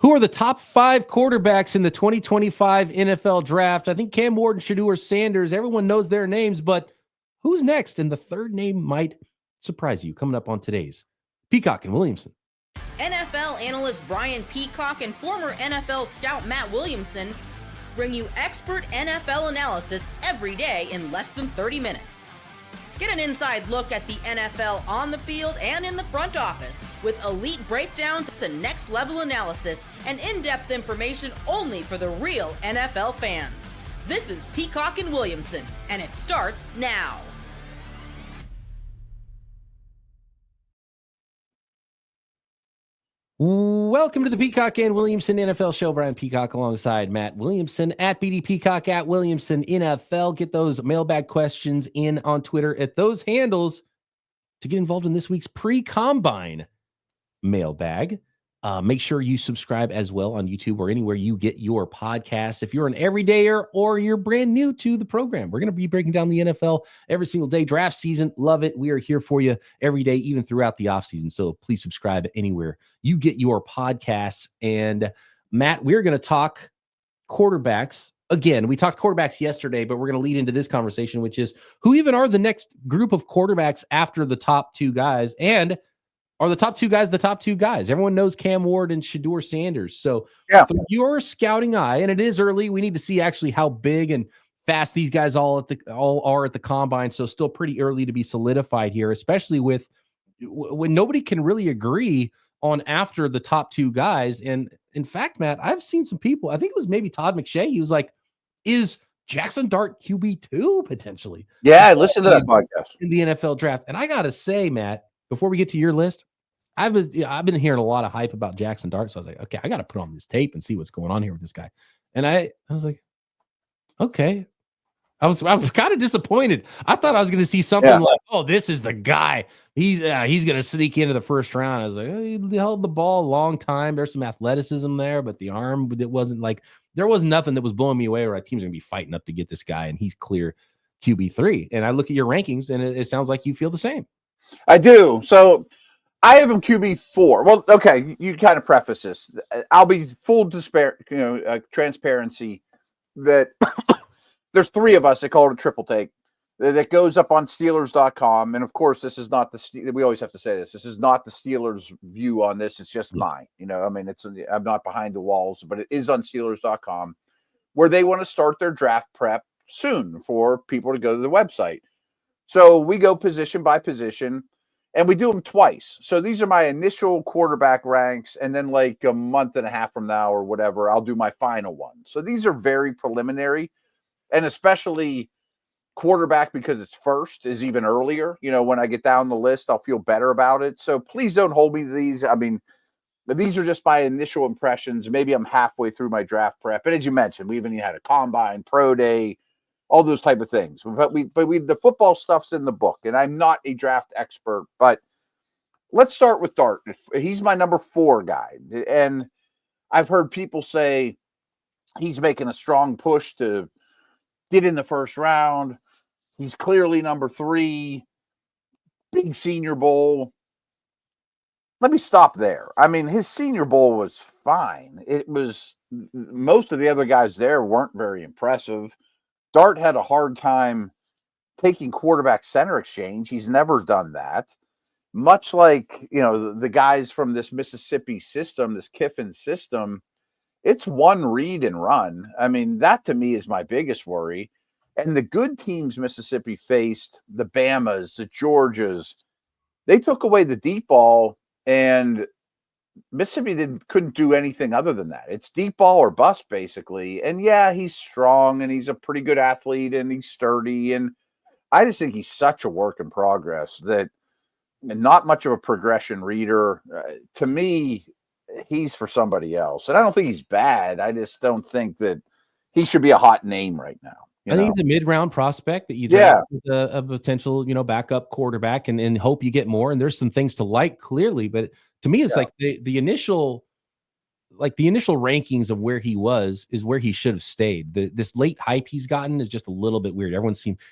Who are the top 5 quarterbacks in the 2025 NFL draft? I think Cam Ward and Shedeur Sanders, everyone knows their names, but who's next? And the third name might surprise you. Coming up on today's Peacock and Williamson. NFL analyst Brian Peacock and former NFL scout Matt Williamson bring you expert NFL analysis every day in less than 30 minutes. Get an inside look at the NFL on the field and in the front office with elite breakdowns to next-level analysis and in-depth information only for the real NFL fans. This is Peacock and Williamson, and it starts now. Welcome to the Peacock and Williamson NFL Show. Brian Peacock alongside Matt Williamson at BD Peacock at Williamson NFL. Get those mailbag questions in on Twitter at those handles to get involved in this week's pre-combine mailbag. Make sure you subscribe as well on YouTube or anywhere you get your podcasts. If you're an everydayer or you're brand new to the program, we're going to be breaking down the NFL every single day. Draft season, love it. We are here for you every day, even throughout the offseason. So please subscribe anywhere you get your podcasts. And Matt, we're going to talk quarterbacks. Again, we talked quarterbacks yesterday, but we're going to lead into this conversation, which is who even are the next group of quarterbacks after the top 2 guys, and are the top 2 guys the top 2 guys? Everyone knows Cam Ward and Shedeur Sanders. So from your scouting eye, and it is early, we need to see actually how big and fast these guys all are at the combine. So still pretty early to be solidified here, especially with when nobody can really agree on after the top 2 guys. And in fact, Matt, I've seen some people, I think it was maybe Todd McShay. He was like, is Jackson Dart QB2 potentially? Yeah, I listened to that podcast in the NFL draft. And I got to say, Matt, before we get to your list, I've been hearing a lot of hype about Jackson Dart. So I was like, okay, I got to put on this tape and see what's going on here with this guy. And I was like, okay. I was kind of disappointed. I thought I was going to see something like, oh, this is the guy. He's going to sneak into the first round. I was like, oh, he held the ball a long time. There's some athleticism there, but the arm, it wasn't like, there was nothing that was blowing me away where our team's going to be fighting up to get this guy. And he's clear QB3. And I look at your rankings and it sounds like you feel the same. I do. So I have him QB4. Well, okay, you kind of preface this. I'll be full transparency that there's 3 of us that call it a triple take that goes up on Steelers.com. And of course, this is not we always have to say this. This is not the Steelers' view on this. It's just mine. I mean, I'm not behind the walls, but it is on Steelers.com where they want to start their draft prep soon for people to go to the website. So we go position by position. And we do them twice. So these are my initial quarterback ranks. And then like a month and a half from now or whatever, I'll do my final one. So these are very preliminary. And especially quarterback, because it's first, is even earlier. When I get down the list, I'll feel better about it. So please don't hold me to these. I mean, these are just my initial impressions. Maybe I'm halfway through my draft prep. And as you mentioned, we even had a combine, pro day, all those type of things. But the football stuff's in the book, and I'm not a draft expert, but let's start with Dart. He's my number 4 guy. And I've heard people say he's making a strong push to get in the first round. He's clearly number 3, big Senior Bowl. Let me stop there. I mean, his Senior Bowl was fine. It was, most of the other guys there weren't very impressive. Dart had a hard time taking quarterback center exchange. He's never done that. Much like, the guys from this Mississippi system, this Kiffin system, it's one read and run. I mean, that to me is my biggest worry. And the good teams Mississippi faced, the Bamas, the Georgias, they took away the deep ball, and Mississippi couldn't do anything other than that. It's deep ball or bust, basically. And yeah, he's strong and he's a pretty good athlete and he's sturdy. And I just think he's such a work in progress that, and not much of a progression reader. To me, he's for somebody else. And I don't think he's bad. I just don't think that he should be a hot name right now. I think it's a mid-round prospect that you draft with a potential, backup quarterback and hope you get more. And there's some things to like, clearly. But to me, it's like the initial like the initial rankings of where he was is where he should have stayed. This late hype he's gotten is just a little bit weird.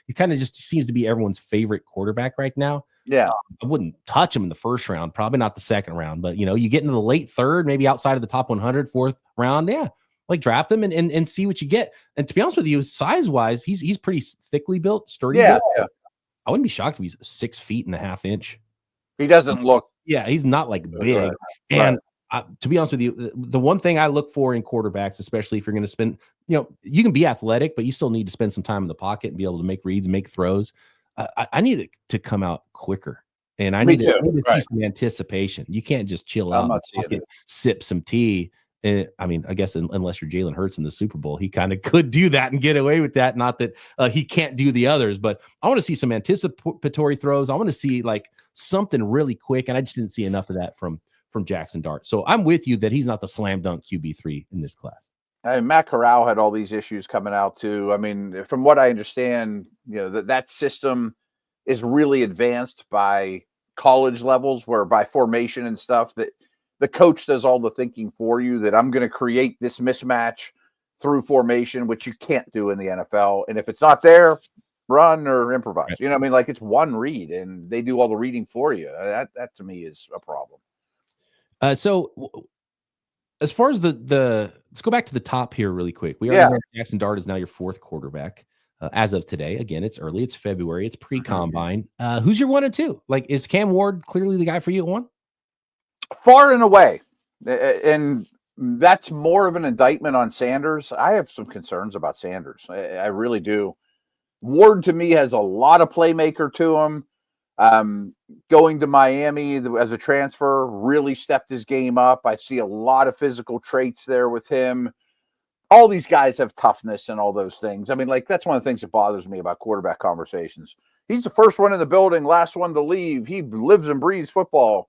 He kind of just seems to be everyone's favorite quarterback right now. Yeah. I wouldn't touch him in the first round, probably not the second round, but you get into the late third, maybe outside of the top 100, fourth round. Yeah. Like draft him and see what you get. And to be honest with you, size wise, he's pretty thickly built, sturdy. Yeah. I wouldn't be shocked if he's 6'1.5 feet. He doesn't look. Yeah. He's not like big. Right. And to be honest with you, the one thing I look for in quarterbacks, especially if you're going to spend, you can be athletic, but you still need to spend some time in the pocket and be able to make reads, make throws. I need it to come out quicker. And I need to see some anticipation. You can't just chill out and sip some tea. I mean, I guess unless you're Jalen Hurts in the Super Bowl, he kind of could do that and get away with that. Not that he can't do the others, but I want to see some anticipatory throws. I want to see like something really quick. And I just didn't see enough of that from Jackson Dart. So I'm with you that he's not the slam dunk QB3 in this class. Matt Corral had all these issues coming out too. I mean, from what I understand, that system is really advanced by college levels, where by formation and stuff that the coach does all the thinking for you, that I'm going to create this mismatch through formation, which you can't do in the NFL. And if it's not there, run or improvise. Right. I mean, like it's one read and they do all the reading for you. That to me is a problem. So as far as let's go back to the top here really quick. We already know Jackson Dart is now your fourth quarterback as of today. Again, it's early. It's February. It's pre-combine. Who's your 1 and 2? Like, is Cam Ward clearly the guy for you at 1? Far and away. And that's more of an indictment on Sanders. I have some concerns about Sanders. I really do. Ward to me has a lot of playmaker to him. Going to Miami as a transfer really stepped his game up. I see a lot of physical traits there with him. All these guys have toughness and all those things. I mean, like, that's one of the things that bothers me about quarterback conversations. He's the first one in the building, last one to leave. He lives and breathes football.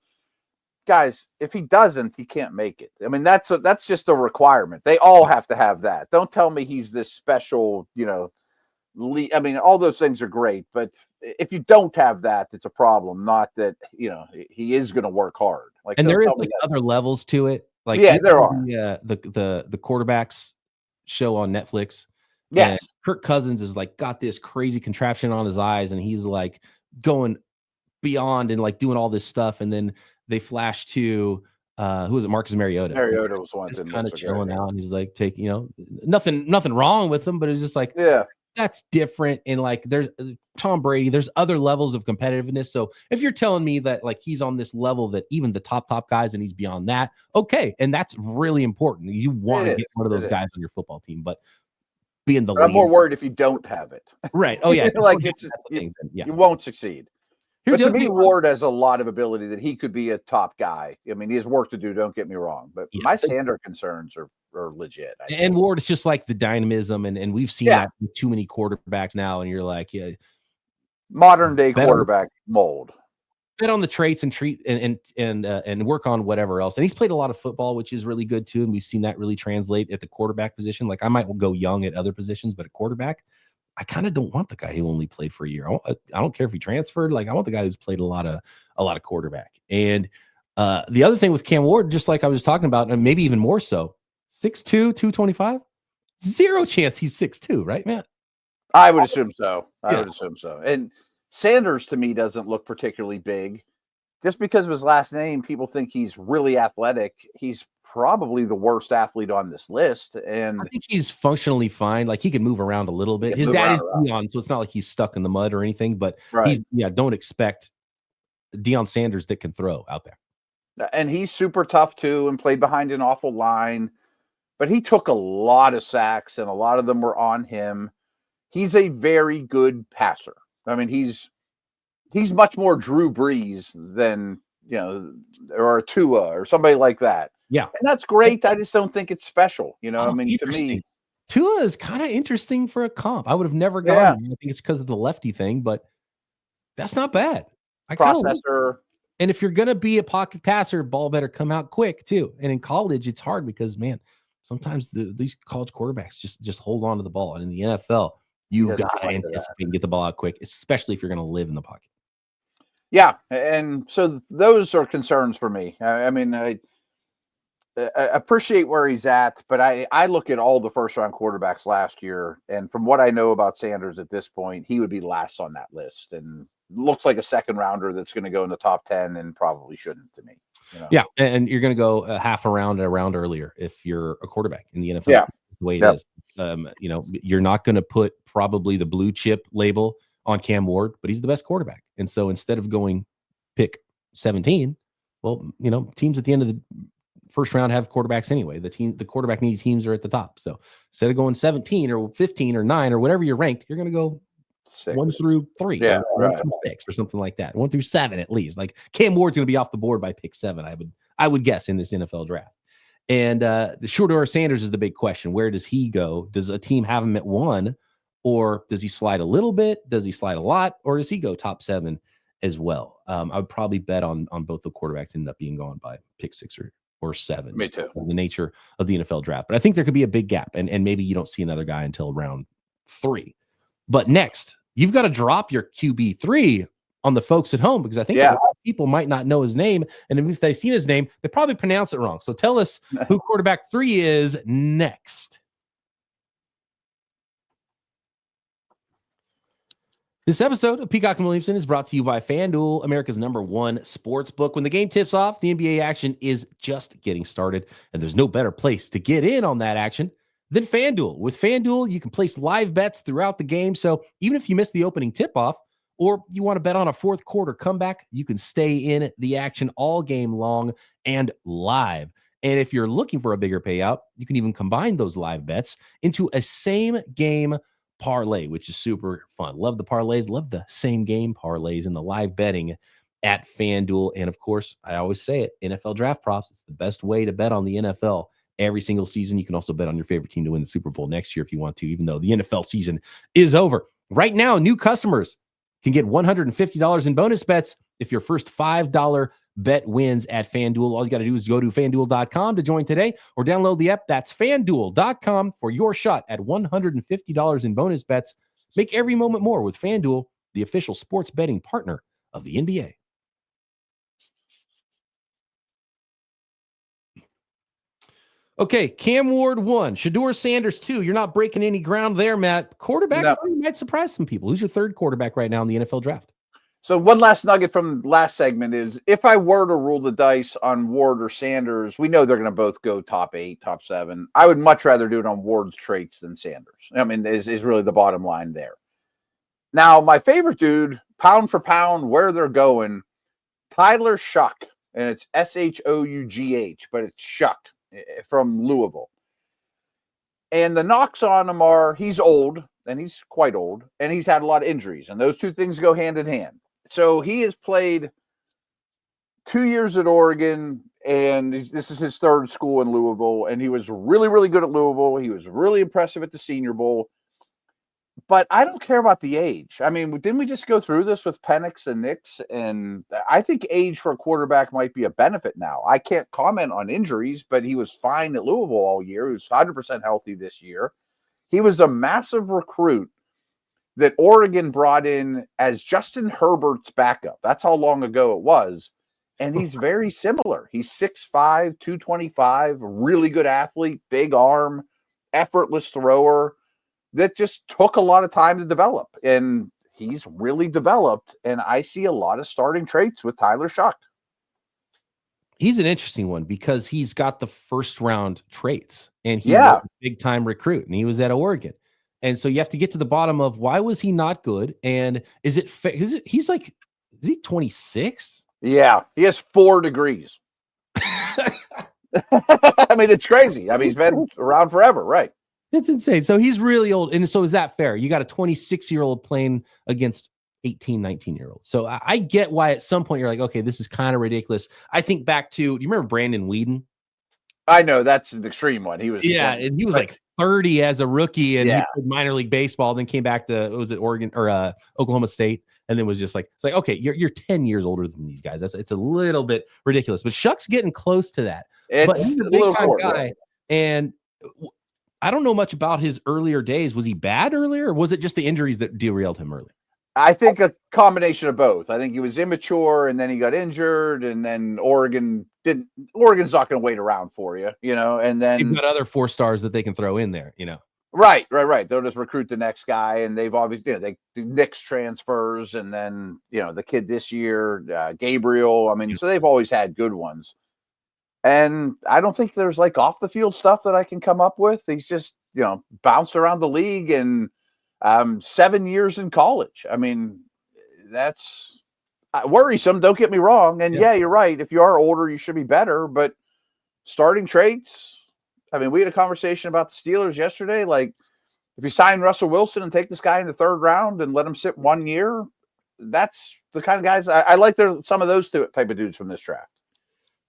Guys, if he doesn't, he can't make it. I mean, that's just a requirement. They all have to have that. Don't tell me he's this special, I mean, all those things are great, but if you don't have that, it's a problem. Not that he is going to work hard. Like, and there is like other levels to it. Like, there are the quarterbacks show on Netflix. Yes, and Kirk Cousins is like got this crazy contraption on his eyes, and he's like going beyond and like doing all this stuff, and then they flash to who was it? Marcus Mariota. Mariota was one just kind of chilling out, and he's like nothing wrong with him, but it's just like that's different. And like there's Tom Brady, there's other levels of competitiveness. So if you're telling me that like he's on this level that even the top guys and he's beyond that, okay, and that's really important. You want to get one of those guys on your football team, but being the I'm more worried if you don't have it. Right. Oh yeah. Like you won't succeed. But to me, Ward has a lot of ability that he could be a top guy. I mean, he has work to do, don't get me wrong. But my Sanders concerns are legit. And Ward is just like the dynamism, and we've seen that with too many quarterbacks now, and you're like, modern day quarterback mold. Bet on the traits and treat and work on whatever else. And he's played a lot of football, which is really good too. And we've seen that really translate at the quarterback position. Like I might go young at other positions, but at quarterback, I kind of don't want the guy who only played for a year. I don't care if he transferred. Like I want the guy who's played a lot of quarterback. And the other thing with Cam Ward, just like I was talking about, and maybe even more so, 6'2", 225, zero chance he's 6'2", right, man? I would assume so. I would assume so. And Sanders to me doesn't look particularly big. Just because of his last name, people think he's really athletic. He's probably the worst athlete on this list. And I think he's functionally fine. Like he can move around a little bit. His dad is Deion, so it's not like he's stuck in the mud or anything, but don't expect Deion Sanders that can throw out there. And he's super tough too and played behind an awful line, but he took a lot of sacks and a lot of them were on him. He's a very good passer. I mean, he's much more Drew Brees than, or a Tua or somebody like that. Yeah. And that's great. I just don't think it's special. I mean, to me, Tua is kind of interesting for a comp. I would have never gone. I think it's because of the lefty thing, but that's not bad. Processor. And if you're going to be a pocket passer, ball better come out quick too. And in college, it's hard because, man, sometimes these college quarterbacks just hold on to the ball. And in the NFL, you've got to anticipate and get the ball out quick, especially if you're going to live in the pocket. Yeah. And so those are concerns for me. I mean, appreciate where he's at, but I look at all the first-round quarterbacks last year, and from what I know about Sanders at this point, he would be last on that list, and looks like a second-rounder that's going to go in the top 10 and probably shouldn't to me. Yeah, and you're going to go a half a round earlier if you're a quarterback in the NFL. Yeah. The way it is. You're not going to put probably the blue chip label on Cam Ward, but he's the best quarterback. And so instead of going pick 17, well, teams at the end of the first round have quarterbacks anyway. The quarterback needy teams are at the top. So instead of going 17 or 15 or 9 or whatever you're ranked, you're going to go 6. 1 through 3, yeah, or 1 through 6 or something like that. 1 through 7 at least. Like Cam Ward's going to be off the board by pick 7. I would guess in this NFL draft. And the Shedeur Sanders is the big question. Where does he go? Does a team have him at 1, or does he slide a little bit? Does he slide a lot, or does he go top 7 as well? I would probably bet on both the quarterbacks end up being gone by pick 6 or 7. Me too. The nature of the NFL draft, but I think there could be a big gap, and maybe you don't see another guy until round 3. But next, you've got to drop your QB3 on the folks at home, because I think a lot of people might not know his name, and if they see his name, they probably pronounce it wrong. So tell us who quarterback 3 is next. This episode of Peacock and Williamson is brought to you by FanDuel, America's #1 sports book. When the game tips off, the NBA action is just getting started, and there's no better place to get in on that action than FanDuel. With FanDuel, you can place live bets throughout the game, so even if you miss the opening tip-off, or you want to bet on a fourth quarter comeback, you can stay in the action all game long and live. And if you're looking for a bigger payout, you can even combine those live bets into a same game parlay, which is super fun. Love the parlays, love the same game parlays and the live betting at FanDuel. And of course, I always say it, NFL draft props, it's the best way to bet on the NFL every single season. You can also bet on your favorite team to win the Super Bowl next year if you want to, even though the NFL season is over. Right now, new customers can get $150 in bonus bets if your first $5 bet wins at FanDuel. All you got to do is go to FanDuel.com to join today, or download the app. That's FanDuel.com for your shot at $150 in bonus bets. Make every moment more with FanDuel, the official sports betting partner of the NBA. Okay, Cam Ward 1, Shedeur Sanders 2. You're not breaking any ground there, Matt. Quarterback might surprise some people. Who's your third quarterback right now in the NFL draft? So one last nugget from last segment is, if I were to roll the dice on Ward or Sanders, we know they're going to both go top 8, top 7. I would much rather do it on Ward's traits than Sanders. I mean, is really the bottom line there. Now, my favorite dude, pound for pound, where they're going, Tyler Shough, and it's Shough, but it's Shough from Louisville. And the knocks on him are he's old, and he's quite old, and he's had a lot of injuries, and those two things go hand in hand. So he has played 2 years at Oregon, and this is his third school in Louisville, and he was really, really good at Louisville. He was really impressive at the Senior Bowl. But I don't care about the age. I mean, didn't we just go through this with Penix and Nix? And I think age for a quarterback might be a benefit now. I can't comment on injuries, but he was fine at Louisville all year. He was 100% healthy this year. He was a massive recruit that Oregon brought in as Justin Herbert's backup. That's how long ago it was. And he's very similar. He's 6'5", 225, really good athlete, big arm, effortless thrower. That just took a lot of time to develop, and he's really developed. And I see a lot of starting traits with Tyler Shough. He's an interesting one because he's got the first round traits, and he's a big time recruit, and he was at Oregon. And so you have to get to the bottom of why was he not good? And is he 26? Yeah, he has 4 degrees. I mean, it's crazy. I mean, he's been around forever, right? It's insane. So he's really old. And so is that fair? You got a 26-year-old playing against 18, 19-year-olds. So I get why at some point you're like, okay, this is kind of ridiculous. I think back to, do you remember Brandon Weeden? I know, that's an extreme one. He was and he was like 30 as a rookie, and he played minor league baseball, then came back to, was it Oregon or Oklahoma State, and then was just like, it's like, okay, you're 10 years older than these guys. It's a little bit ridiculous, but Shough's getting close to that. But he's a big time guy, and I don't know much about his earlier days. Was he bad earlier, or was it just the injuries that derailed him early? I think a combination of both. I think he was immature and then he got injured, and then Oregon's not going to wait around for you, and then they've got other 4 stars that they can throw in there, Right. They'll just recruit the next guy, and they've obviously, they do Nick's transfers, and then, the kid this year, Gabriel. I mean, so they've always had good ones. And I don't think there's like off the field stuff that I can come up with. He's just, bounced around the league and 7 years in college. I mean, that's worrisome. Don't get me wrong. And yeah, you're right. If you are older, you should be better. But starting traits, I mean, we had a conversation about the Steelers yesterday. Like, if you sign Russell Wilson and take this guy in the 3rd round and let him sit 1 year, that's the kind of guys I like. Some of those type of dudes from this draft.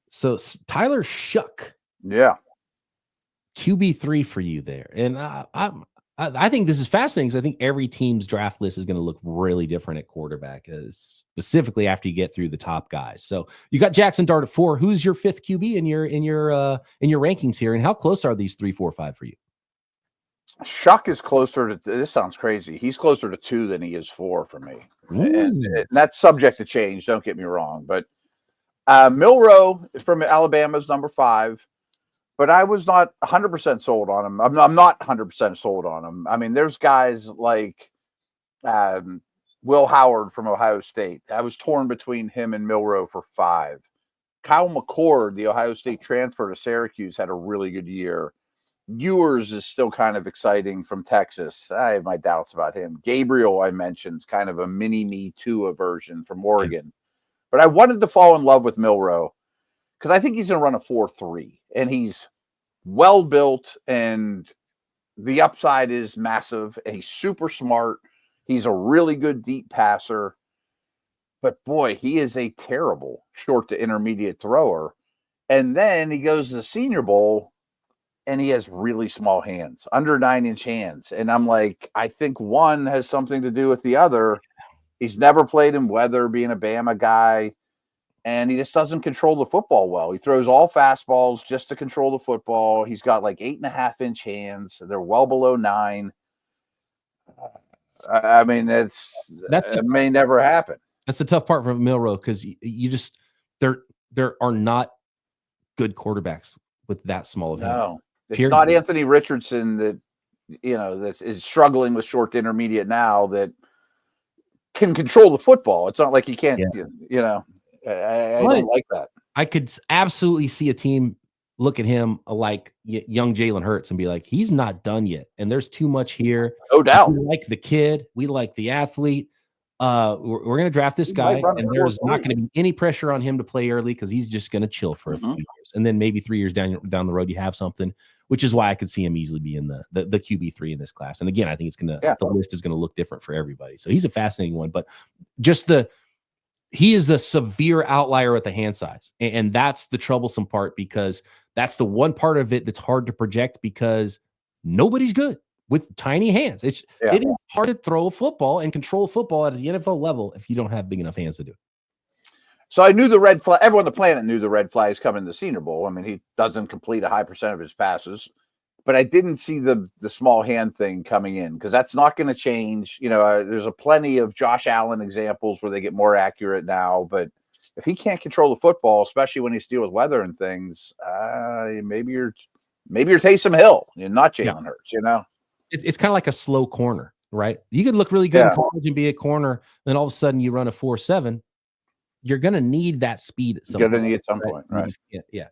So Tyler Shough, QB3 for you there, and I think this is fascinating because I think every team's draft list is going to look really different at quarterback, specifically after you get through the top guys. So you got Jackson Dart at 4. Who's your 5th QB in your rankings here, and how close are these 3, 4, 5 for you? Shough is closer to. This sounds crazy. He's closer to 2 than he is 4 for me, and that's subject to change. Don't get me wrong, but Milroe from Alabama is number 5. But I was not 100% sold on him. I'm not 100% sold on him. I mean, there's guys like Will Howard from Ohio State. I was torn between him and Milroe for 5. Kyle McCord, the Ohio State transfer to Syracuse, had a really good year. Ewers is still kind of exciting from Texas. I have my doubts about him. Gabriel, I mentioned, is kind of a mini Me Tua version from Oregon. But I wanted to fall in love with Milroe because I think he's going to run a 4.3, and he's well built, and the upside is massive, and he's super smart. He's a really good deep passer, but boy, he is a terrible short to intermediate thrower. And then he goes to the Senior Bowl, and he has really small hands, under 9-inch hands. And I'm like, I think one has something to do with the other. He's never played in weather, being a Bama guy. And he just doesn't control the football well. He throws all fastballs just to control the football. He's got like 8.5-inch hands. They're well below 9. I mean, it may never happen. That's the tough part for Milroe because there are not good quarterbacks with that small of hand. No, it's not Anthony Richardson that is struggling with short to intermediate now that can control the football. It's not like he can't. I don't like that. I could absolutely see a team look at him like young Jalen Hurts and be like, he's not done yet. And there's too much here. No doubt. We like the kid. We like the athlete. We're going to draft this guy, and there's not going to be any pressure on him to play early because he's just going to chill for a few years. And then maybe 3 years down the road, you have something, which is why I could see him easily be in the QB3 in this class. And again, I think the list is going to look different for everybody. So he's a fascinating one, but just he is the severe outlier at the hand size. And that's the troublesome part because that's the one part of it that's hard to project because nobody's good with tiny hands. It is hard to throw a football and control football at the NFL level if you don't have big enough hands to do it. So I knew the red flag. Everyone on the planet knew the red flag is coming to the Senior Bowl. I mean, he doesn't complete a high percent of his passes. But I didn't see the small hand thing coming in because that's not going to change. There's a plenty of Josh Allen examples where they get more accurate now. But if he can't control the football, especially when he's dealing with weather and things, maybe you're Taysom Hill, not Jalen Hurts. It's kind of like a slow corner, right? You could look really good in college and be a corner, then all of a sudden you run a 4.7. You're going to need that speed at some point. You're going to need at some point, right? Yeah.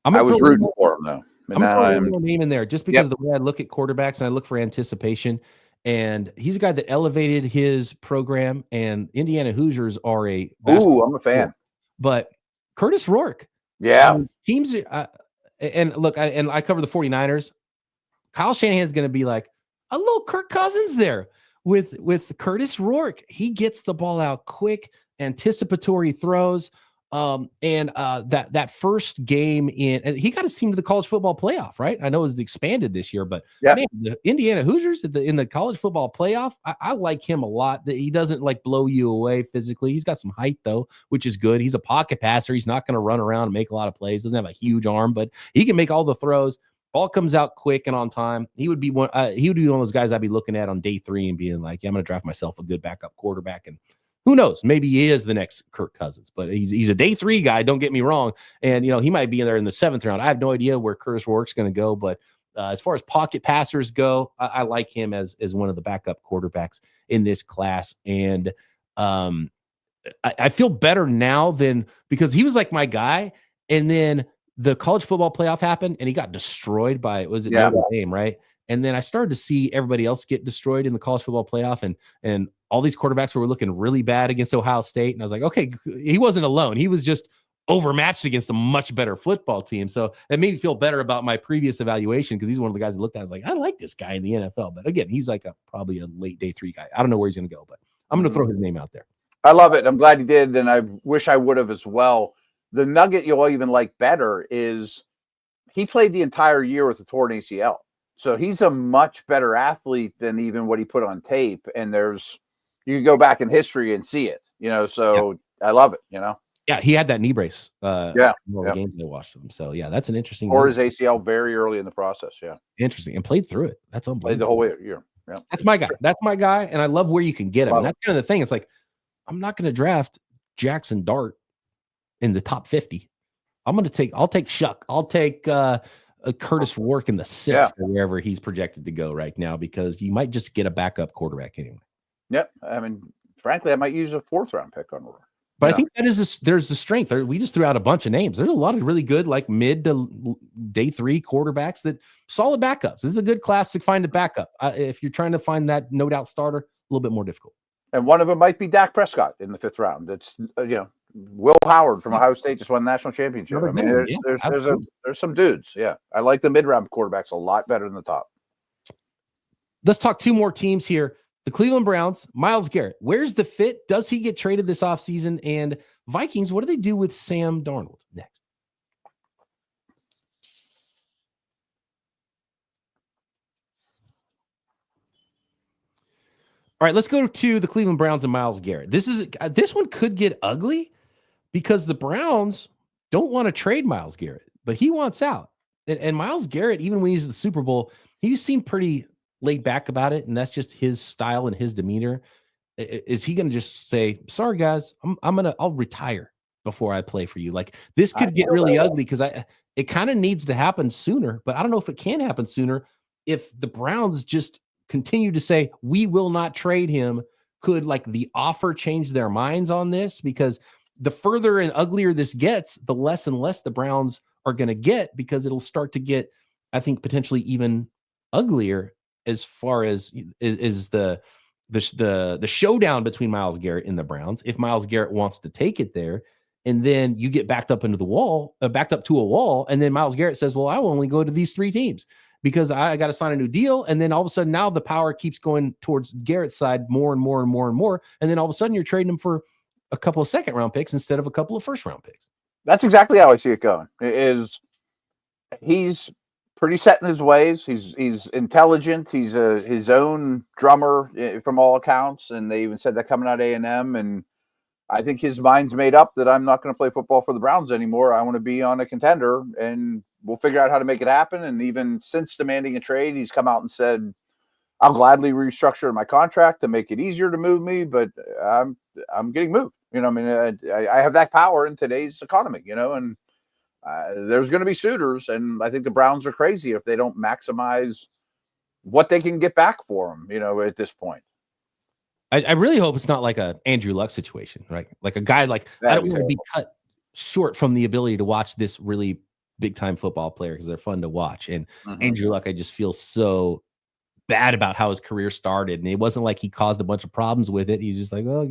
I was rooting for him, though. I'm going to throw a little name in there just because of the way I look at quarterbacks and I look for anticipation. And he's a guy that elevated his program, and Indiana Hoosiers are a basketball I'm a fan. But Kurtis Rourke. Yeah. Teams and look, I cover the 49ers. Kyle Shanahan's going to be like a little Kirk Cousins there with Kurtis Rourke. He gets the ball out quick, anticipatory throws. That first game he got his team to the college football playoff, right? I know it was expanded this year, but man, the Indiana Hoosiers in the college football playoff, I like him a lot. He doesn't like blow you away physically. He's got some height though, which is good. He's a pocket passer. He's not going to run around and make a lot of plays. Doesn't have a huge arm, but he can make all the throws. Ball comes out quick and on time. He would be one. He would be one of those guys I'd be looking at on day 3 and being like, "Yeah, I'm going to draft myself a good backup quarterback." And who knows? Maybe he is the next Kirk Cousins. But he's a day 3 guy. Don't get me wrong. And he might be in there in the 7th round. I have no idea where Kurtis Rourke's going to go. But as far as pocket passers go, I like him as one of the backup quarterbacks in this class. And I feel better now because he was like my guy, and then the college football playoff happened and he got destroyed by Notre Dame, right? And then I started to see everybody else get destroyed in the college football playoff, and all these quarterbacks were looking really bad against Ohio State. And I was like, okay, he wasn't alone. He was just overmatched against a much better football team. So that made me feel better about my previous evaluation, because he's one of the guys I looked at. I was like, I like this guy in the NFL. But again, he's like probably a late day 3 guy. I don't know where he's going to go, but I'm going to throw his name out there. I love it. I'm glad you did, and I wish I would have as well. The nugget you'll even like better is he played the entire year with a torn ACL. So he's a much better athlete than even what he put on tape. And you can go back in history and see it, so yeah. I love it, Yeah, he had that knee brace. The games I watched him. So yeah, that's an interesting. Or his ACL very early in the process. Yeah. Interesting. And played through it. That's unbelievable. Played the whole year. Yeah. That's my guy. That's my guy. And I love where you can get him. And that's kind of the thing. It's like, I'm not going to draft Jackson Dart in the top 50. I'll take Shough. I'll take Kurtis Rourke in the 6th or wherever he's projected to go right now, because you might just get a backup quarterback anyway. Yep. I mean, frankly, I might use a 4th round pick on Rourke. But I think there's the strength. We just threw out a bunch of names. There's a lot of really good, like mid to day 3 quarterbacks that solid backups. This is a good class to find a backup. If you're trying to find that no doubt starter, a little bit more difficult. And one of them might be Dak Prescott in the 5th round. It's Will Howard from Ohio State just won the national championship. I mean, there's some dudes. Yeah, I like the mid-round quarterbacks a lot better than the top. Let's talk 2 more teams here. The Cleveland Browns, Myles Garrett. Where's the fit? Does he get traded this offseason? And Vikings, what do they do with Sam Darnold next? All right, let's go to the Cleveland Browns and Myles Garrett. This one could get ugly, because the Browns don't want to trade Myles Garrett, but he wants out. And Myles Garrett, even when he's at the Super Bowl, he seemed pretty laid back about it, and that's just his style and his demeanor. Is he going to just say, "Sorry guys, I'll retire before I play for you"? Like, this could get really ugly, because it kind of needs to happen sooner, but I don't know if it can happen sooner. If the Browns just continue to say, "We will not trade him," could like the offer change their minds on this? Because the further and uglier this gets, the less and less the Browns are going to get, because it'll start to get, I think, potentially even uglier as far as is the showdown between Myles Garrett and the Browns. If Myles Garrett wants to take it there, and then you get backed up to a wall, and then Myles Garrett says, "Well, I will only go to these 3 teams because I got to sign a new deal." And then all of a sudden, now the power keeps going towards Garrett's side more and more and more and more. And then all of a sudden, you're trading him for a couple of 2nd round picks instead of a couple of 1st round picks. That's exactly how I see it going. He's pretty set in his ways. He's intelligent. He's his own drummer from all accounts. And they even said that coming out of A&M. And I think his mind's made up that I'm not going to play football for the Browns anymore. I want to be on a contender, and we'll figure out how to make it happen. And even since demanding a trade, he's come out and said, "I'll gladly restructure my contract to make it easier to move me, but I'm getting moved." I mean, I have that power in today's economy, and there's going to be suitors. And I think the Browns are crazy if they don't maximize what they can get back for him, at this point. I really hope it's not like a Andrew Luck situation, right? Like a guy like, I don't want to be cut short from the ability to watch this really big time football player, because they're fun to watch. And Andrew Luck, I just feel so bad about how his career started. And it wasn't like he caused a bunch of problems with it. He's just like, "Oh,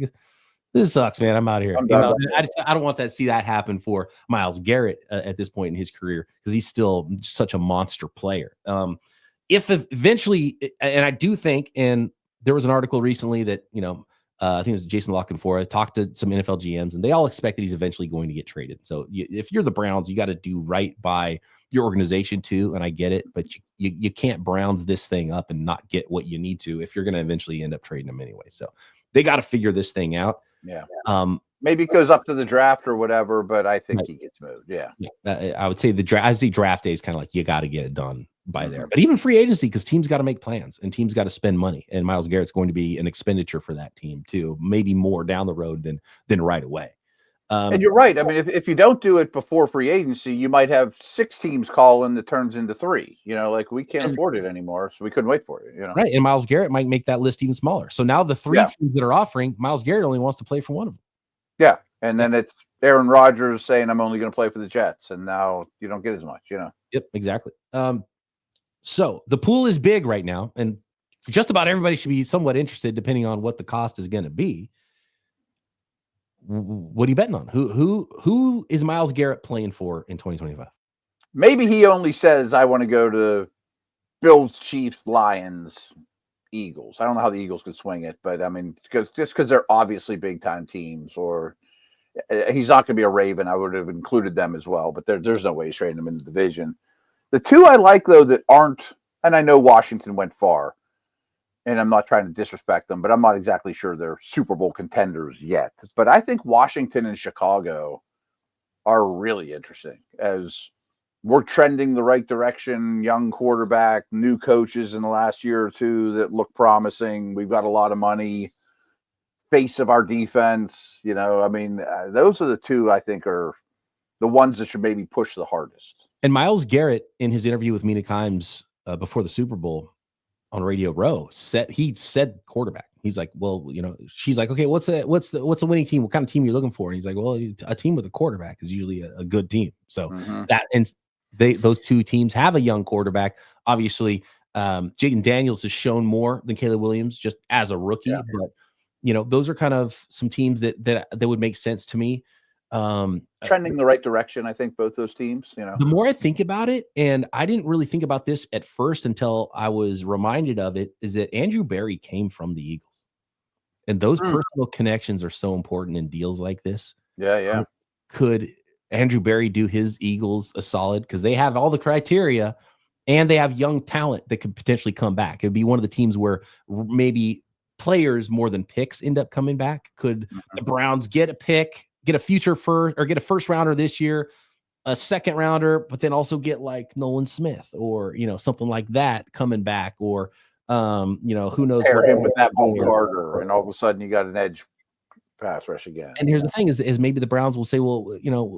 this sucks, man. I'm out of here." I don't want to see that happen for Myles Garrett at this point in his career, because he's still such a monster player. If eventually, and I do think, and there was an article recently that, I think it was Jason Lockenfora talked to some NFL GMs, and they all expect that he's eventually going to get traded. So if you're the Browns, you got to do right by your organization too. And I get it, but you can't Browns this thing up and not get what you need to if you're going to eventually end up trading him anyway. So they got to figure this thing out. Yeah. Maybe it goes up to the draft or whatever, but I think he gets moved. Yeah. I would say I see draft day is kind of like, you got to get it done by there. But even free agency, because teams got to make plans and teams got to spend money. And Myles Garrett's going to be an expenditure for that team too, maybe more down the road than right away. And you're right. I mean, if you don't do it before free agency, you might have 6 teams calling that turns into 3. Like we can't afford it anymore, so we couldn't wait for it. Right. And Myles Garrett might make that list even smaller. So now the 3 teams that are offering, Myles Garrett only wants to play for one of them. Yeah, and then it's Aaron Rodgers saying, "I'm only going to play for the Jets," and now you don't get as much. Yep, exactly. So the pool is big right now, and just about everybody should be somewhat interested, depending on what the cost is going to be. What are you betting on? Who is Myles Garrett playing for in 2025? Maybe he only says, "I want to go to Bills, Chiefs, Lions, Eagles." I don't know how the Eagles could swing it, but I mean, because they're obviously big time teams. Or he's not going to be a Raven. I would have included them as well, but there's no way he's trading them in the division. The 2 I like, though, that aren't, and I know Washington went far, and I'm not trying to disrespect them, but I'm not exactly sure they're Super Bowl contenders yet. But I think Washington and Chicago are really interesting, as we're trending the right direction. Young quarterback, new coaches in the last year or 2 that look promising. We've got a lot of money. Face of our defense, I mean, those are the 2 I think are the ones that should maybe push the hardest. And Myles Garrett, in his interview with Mina Kimes before the Super Bowl on Radio Row, said quarterback. He's like, well, she's like, okay, what's the winning team? What kind of team you're looking for? And he's like, well, a team with a quarterback is usually a good team. So those 2 teams have a young quarterback. Obviously, Jaden Daniels has shown more than Caleb Williams just as a rookie, but those are kind of some teams that would make sense to me. Trending the right direction, I think, both those teams. The more I think about it, and I didn't really think about this at first until I was reminded of it, is that Andrew Berry came from the Eagles, and those personal connections are so important in deals like this. Yeah. Could Andrew Berry do his Eagles a solid, because they have all the criteria and they have young talent that could potentially come back? It'd be one of the teams where maybe players more than picks end up coming back. Could the Browns get a pick, get a future first, or get a first rounder this year, a second rounder, but then also get like Nolan Smith or something like that coming back, or who knows, pair him with that Bo Carter, and all of a sudden you got an edge pass rush again. And here's the thing: is maybe the Browns will say, well,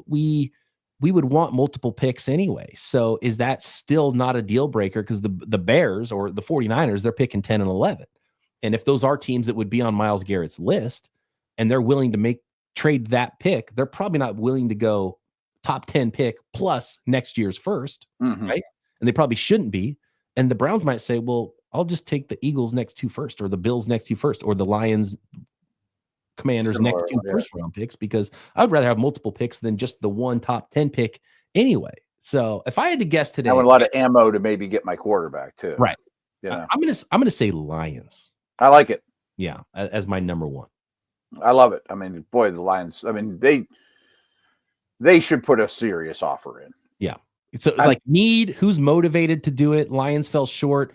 we would want multiple picks anyway. So is that still not a deal breaker? Because the Bears or the 49ers, they're picking 10 and 11. And if those are teams that would be on Myles Garrett's list and they're willing to trade that pick, they're probably not willing to go top 10 pick plus next year's first, right? And they probably shouldn't be. And the Browns might say, well, I'll just take the Eagles next 2 first, or the Bills next 2 first, or the Lions Commanders next 2 first round picks, because I'd rather have multiple picks than just the one top 10 pick anyway. So if I had to guess today, I want a lot of ammo to maybe get my quarterback too. Right. I'm gonna say Lions. I like it. Yeah, as my number 1. I love it. I mean, boy, the Lions. I mean, they should put a serious offer in. Yeah. So who's motivated to do it? Lions fell short.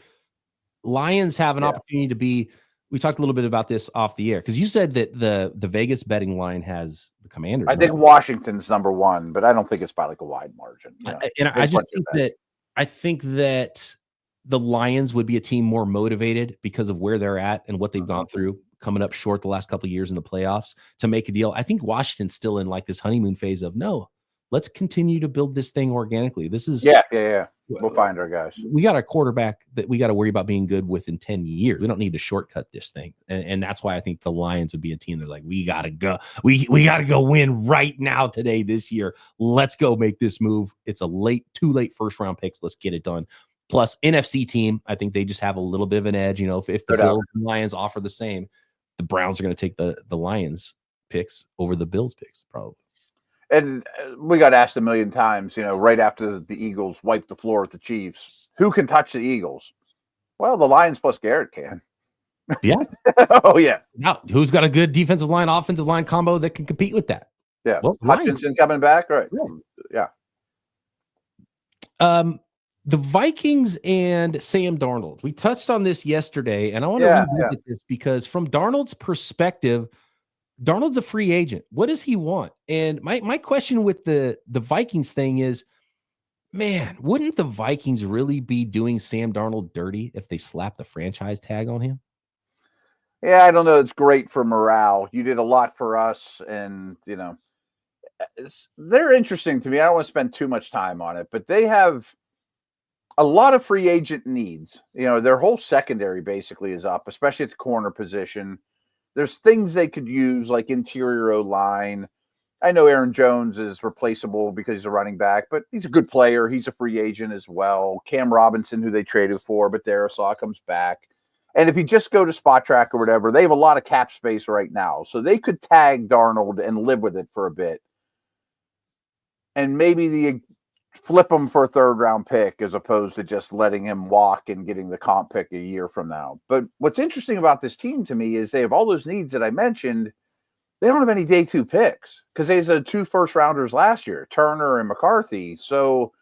Lions have an opportunity to be. We talked a little bit about this off the air, because you said that the Vegas betting line has the Commanders. I think Washington's number 1, but I don't think it's by like a wide margin. And I just think that the Lions would be a team more motivated because of where they're at and what they've gone through, coming up short the last couple of years in the playoffs, to make a deal. I think Washington's still in like this honeymoon phase of, no, let's continue to build this thing organically. This is we'll find our guys. We got a quarterback that we got to worry about being good within 10 years. We don't need to shortcut this thing. And that's why I think the Lions would be a team. They're like, we got to go. We got to go win right now, today, this year. Let's go make this move. It's too late first round picks. Let's get it done. Plus NFC team, I think they just have a little bit of an edge. If the Bills and Lions offer the same, the Browns are going to take the Lions picks over the Bills picks, probably. And we got asked a million times, right after the Eagles wiped the floor with the Chiefs, who can touch the Eagles? Well, the Lions plus Garrett can. Yeah. Oh, yeah. Now, who's got a good defensive line, offensive line combo that can compete with that? Yeah. Well, Hutchinson coming back, right? Yeah. The Vikings and Sam Darnold. We touched on this yesterday, and I want to revisit this because from Darnold's perspective, Darnold's a free agent. What does he want? And my question with the Vikings thing is, Man, wouldn't the Vikings really be doing Sam Darnold dirty if they slapped the franchise tag on him? Yeah, I don't know. It's great for morale. You did a lot for us, and they're interesting to me. I don't want to spend too much time on it, but they have a lot of free agent needs. Their whole secondary basically is up, especially at the corner position. There's things they could use like interior O-line. I know Aaron Jones is replaceable because he's a running back, but he's a good player. He's a free agent as well. Cam Robinson, who they traded for, but Darisaw comes back. And if you just go to Spot Track or whatever, they have a lot of cap space right now. So they could tag Darnold and live with it for a bit. And maybe flip him for a third-round pick as opposed to just letting him walk and getting the comp pick a year from now. But what's interesting about this team to me is they have all those needs that I mentioned. They don't have any day 2 picks because they had 2 first-rounders last year, Turner and McCarthy. So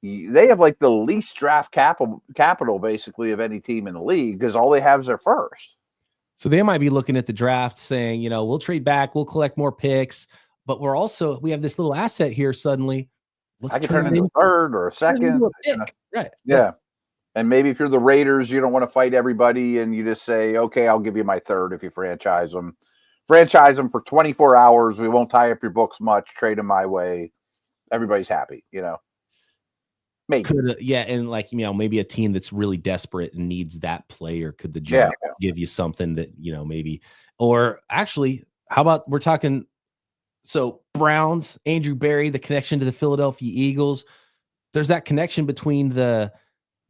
they have like the least draft capital basically of any team in the league because all they have is their first. So they might be looking at the draft saying, we'll trade back, we'll collect more picks, but we have this little asset here suddenly. I could turn into a third or a second. Right. Yeah. And maybe if you're the Raiders, you don't want to fight everybody and you just say, okay, I'll give you my third if you franchise them. Franchise them for 24 hours. We won't tie up your books much. Trade them my way. Everybody's happy, Maybe. And maybe a team that's really desperate and needs that player. Could the Giants give you something that, maybe, or actually, how about we're talking, so Browns, Andrew Berry, the connection to the Philadelphia Eagles. There's that connection between the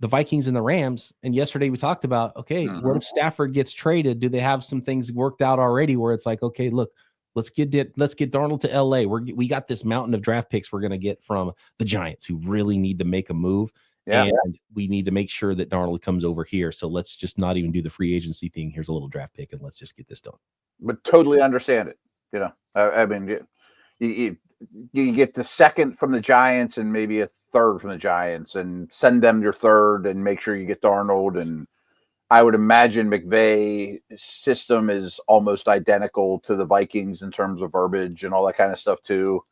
Vikings and the Rams. And yesterday we talked about, okay, what if Stafford gets traded? Do they have some things worked out already where it's like, okay, look, let's get Darnold to LA. We got this mountain of draft picks we're going to get from the Giants who really need to make a move. Yeah. And we need to make sure that Darnold comes over here. So let's just not even do the free agency thing. Here's a little draft pick and let's just get this done. But totally understand it. I mean, you get the second from the Giants and maybe a third from the Giants and send them your third and make sure you get Darnold. And I would imagine McVay's system is almost identical to the Vikings in terms of verbiage and all that kind of stuff too.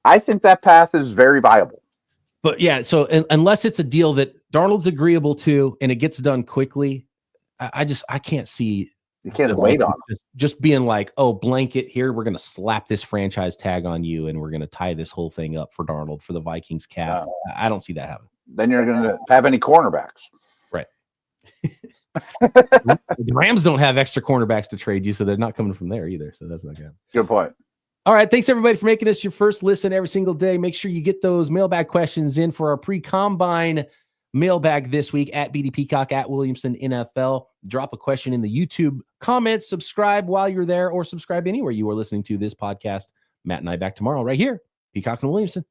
I think that path is very viable. But yeah, so unless it's a deal that Darnold's agreeable to and it gets done quickly, I can't see. You can't wait on just being like, oh, blanket here. We're going to slap this franchise tag on you and we're going to tie this whole thing up for Darnold for the Vikings cap. I don't see that happening. Then you're going to have any cornerbacks. Right. The Rams don't have extra cornerbacks to trade you, so they're not coming from there either. So that's not good. Good point. All right. Thanks everybody for making us your first listen every single day. Make sure you get those mailbag questions in for our pre-combine mailbag this week at BD Peacock at Williamson NFL. Drop a question in the YouTube comments, subscribe while you're there, or subscribe anywhere you are listening to this podcast. Matt and I back tomorrow right here. Peacock and Williamson.